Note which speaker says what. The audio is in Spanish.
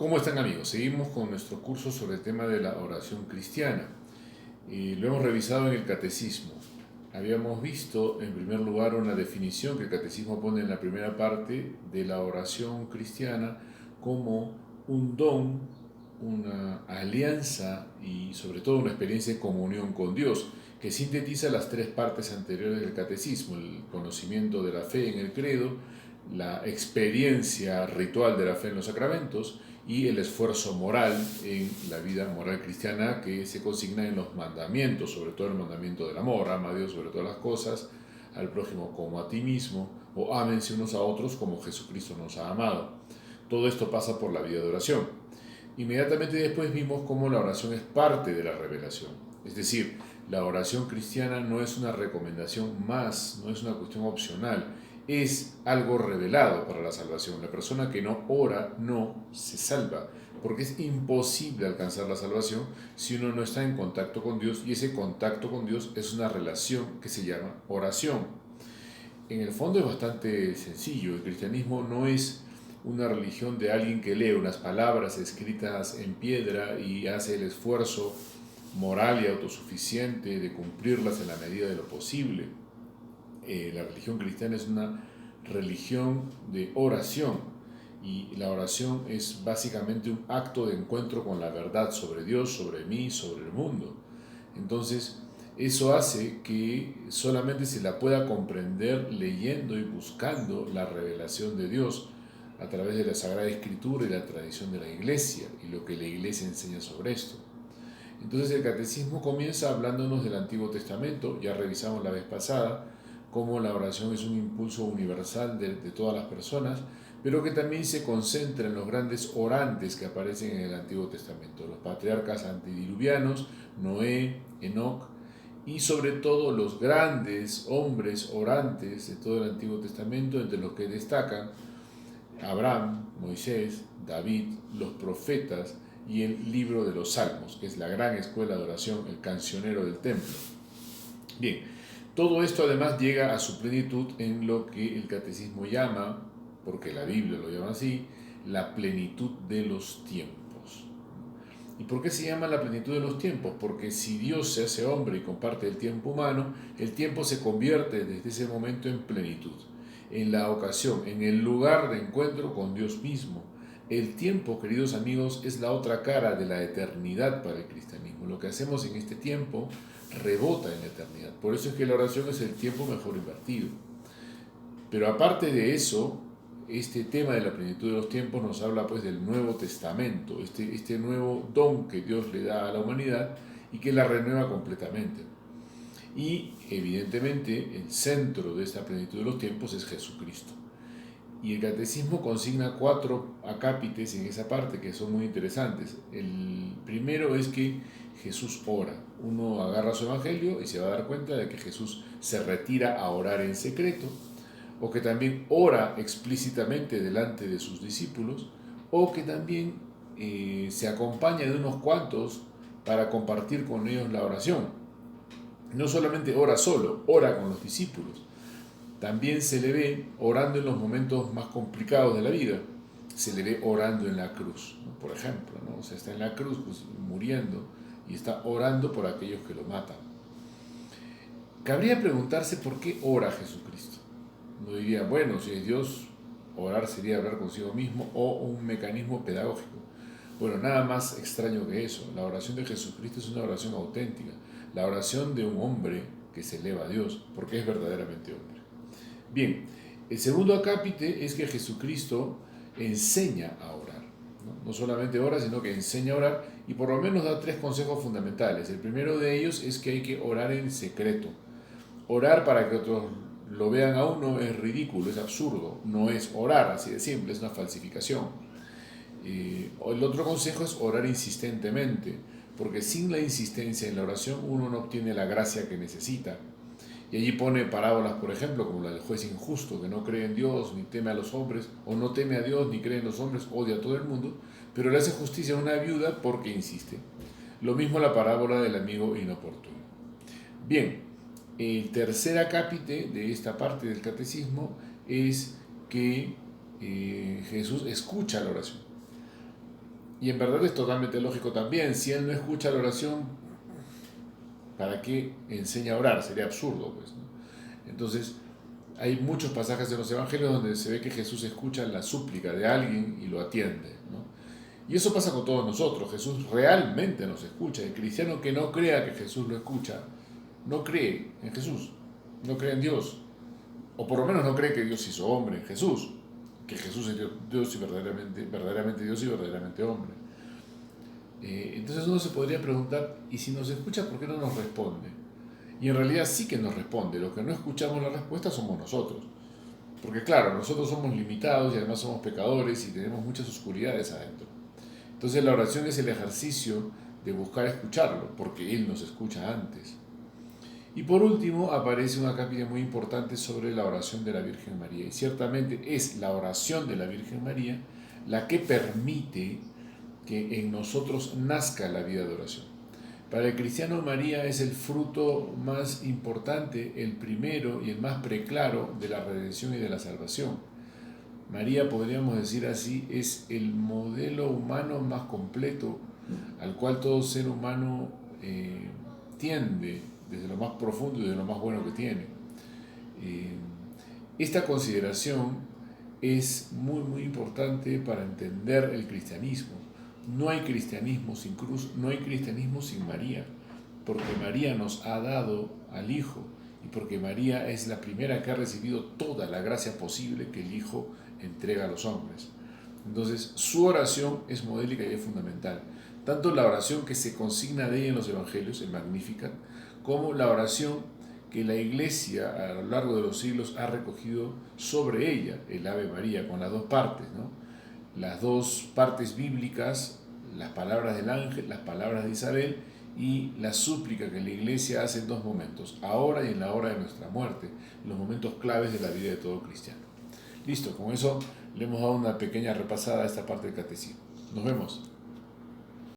Speaker 1: ¿Cómo están, amigos? Seguimos con nuestro curso sobre el tema de la oración cristiana. Lo hemos revisado en el catecismo. Habíamos visto en primer lugar una definición que el catecismo pone en la primera parte de la oración cristiana como un don, una alianza y sobre todo una experiencia de comunión con Dios, que sintetiza las tres partes anteriores del catecismo: el conocimiento de la fe en el credo, la experiencia ritual de la fe en los sacramentos y el esfuerzo moral en la vida moral cristiana que se consigna en los mandamientos, sobre todo el mandamiento del amor: ama a Dios sobre todas las cosas, al prójimo como a ti mismo, o ámense unos a otros como Jesucristo nos ha amado. Todo esto pasa por la vida de oración. Inmediatamente después vimos cómo la oración es parte de la revelación, es decir, la oración cristiana no es una recomendación más, no es una cuestión opcional, es algo revelado para la salvación. La persona que no ora no se salva, porque es imposible alcanzar la salvación si uno no está en contacto con Dios, y ese contacto con Dios es una relación que se llama oración. En el fondo es bastante sencillo. El cristianismo no es una religión de alguien que lee unas palabras escritas en piedra y hace el esfuerzo moral y autosuficiente de cumplirlas en la medida de lo posible. La religión cristiana es una religión de oración, y la oración es básicamente un acto de encuentro con la verdad sobre Dios, sobre mí, sobre el mundo. Entonces, eso hace que solamente se la pueda comprender leyendo y buscando la revelación de Dios a través de la Sagrada Escritura y la tradición de la Iglesia y lo que la Iglesia enseña sobre esto. Entonces el catecismo comienza hablándonos del Antiguo Testamento. Ya revisamos la vez pasada cómo la oración es un impulso universal de todas las personas, pero que también se concentra en los grandes orantes que aparecen en el Antiguo Testamento: los patriarcas antediluvianos, Noé, Enoc, y sobre todo los grandes hombres orantes de todo el Antiguo Testamento, entre los que destacan Abraham, Moisés, David, los profetas y el libro de los Salmos, que es la gran escuela de oración, el cancionero del templo. Bien, todo esto además llega a su plenitud en lo que el catecismo llama, porque la Biblia lo llama así, la plenitud de los tiempos. ¿Y por qué se llama la plenitud de los tiempos? Porque si Dios se hace hombre y comparte el tiempo humano, el tiempo se convierte desde ese momento en plenitud, en la ocasión, en el lugar de encuentro con Dios mismo. El tiempo, queridos amigos, es la otra cara de la eternidad para el cristianismo. Lo que hacemos en este tiempo rebota en la eternidad. Por eso es que la oración es el tiempo mejor invertido. Pero aparte de eso, este tema de la plenitud de los tiempos nos habla pues del Nuevo Testamento, este nuevo don que Dios le da a la humanidad y que la renueva completamente. Y evidentemente el centro de esta plenitud de los tiempos es Jesucristo. Y el catecismo consigna 4 acápites en esa parte que son muy interesantes. El primero es que Jesús ora. Uno agarra su evangelio y se va a dar cuenta de que Jesús se retira a orar en secreto, o que también ora explícitamente delante de sus discípulos, o que también se acompaña de unos cuantos para compartir con ellos la oración. No solamente ora solo, ora con los discípulos. También se le ve orando en los momentos más complicados de la vida. Se le ve orando en la cruz, ¿no? Por ejemplo, ¿no? O sea, está en la cruz pues, muriendo, y está orando por aquellos que lo matan. Cabría preguntarse por qué ora Jesucristo. No diría, bueno, si es Dios, orar sería hablar consigo mismo o un mecanismo pedagógico. Bueno, nada más extraño que eso. La oración de Jesucristo es una oración auténtica, la oración de un hombre que se eleva a Dios, porque es verdaderamente hombre. Bien, el segundo acápite es que Jesucristo enseña a orar. No solamente ora, sino que enseña a orar, y por lo menos da 3 consejos fundamentales. El primero de ellos es que hay que orar en secreto. Orar para que otros lo vean a uno es ridículo, es absurdo, no es orar, así de simple, es una falsificación. El otro consejo es orar insistentemente, porque sin la insistencia en la oración uno no obtiene la gracia que necesita. Y allí pone parábolas, por ejemplo, como la del juez injusto, que no cree en Dios, ni teme a los hombres, o no teme a Dios, ni cree en los hombres, odia a todo el mundo, pero le hace justicia a una viuda porque insiste. Lo mismo la parábola del amigo inoportuno. Bien, el tercer acápite de esta parte del catecismo es que Jesús escucha la oración. Y en verdad es totalmente lógico también. Si él no escucha la oración, ¿para qué enseña a orar? Sería absurdo, pues, ¿no? Entonces, hay muchos pasajes en los evangelios donde se ve que Jesús escucha la súplica de alguien y lo atiende, ¿no? Y eso pasa con todos nosotros. Jesús realmente nos escucha. El cristiano que no crea que Jesús lo escucha, no cree en Jesús, no cree en Dios. O por lo menos no cree que Dios hizo hombre en Jesús, que Jesús es Dios y verdaderamente Dios y verdaderamente hombre. Entonces uno se podría preguntar, ¿y si nos escucha, por qué no nos responde? Y en realidad sí que nos responde. Los que no escuchamos la respuesta somos nosotros. Porque claro, nosotros somos limitados y además somos pecadores y tenemos muchas oscuridades adentro. Entonces la oración es el ejercicio de buscar escucharlo, porque Él nos escucha antes. Y por último aparece una cápita muy importante sobre la oración de la Virgen María. Y ciertamente es la oración de la Virgen María la que permite que en nosotros nazca la vida de oración. Para el cristiano, María es el fruto más importante, el primero y el más preclaro de la redención y de la salvación. María, podríamos decir así, es el modelo humano más completo al cual todo ser humano tiende desde lo más profundo y desde lo más bueno que tiene. Esta consideración es muy importante para entender el cristianismo. No hay cristianismo sin cruz, no hay cristianismo sin María, porque María nos ha dado al Hijo y porque María es la primera que ha recibido toda la gracia posible que el Hijo entrega a los hombres. Entonces, su oración es modélica y es fundamental. Tanto la oración que se consigna de ella en los Evangelios, el Magnificat, como la oración que la Iglesia a lo largo de los siglos ha recogido sobre ella, el Ave María, con las dos partes, ¿no? Las dos partes bíblicas, las palabras del ángel, las palabras de Isabel y la súplica que la Iglesia hace en dos momentos, ahora y en la hora de nuestra muerte, los momentos claves de la vida de todo cristiano. Listo, con eso le hemos dado una pequeña repasada a esta parte del catecismo. Nos vemos.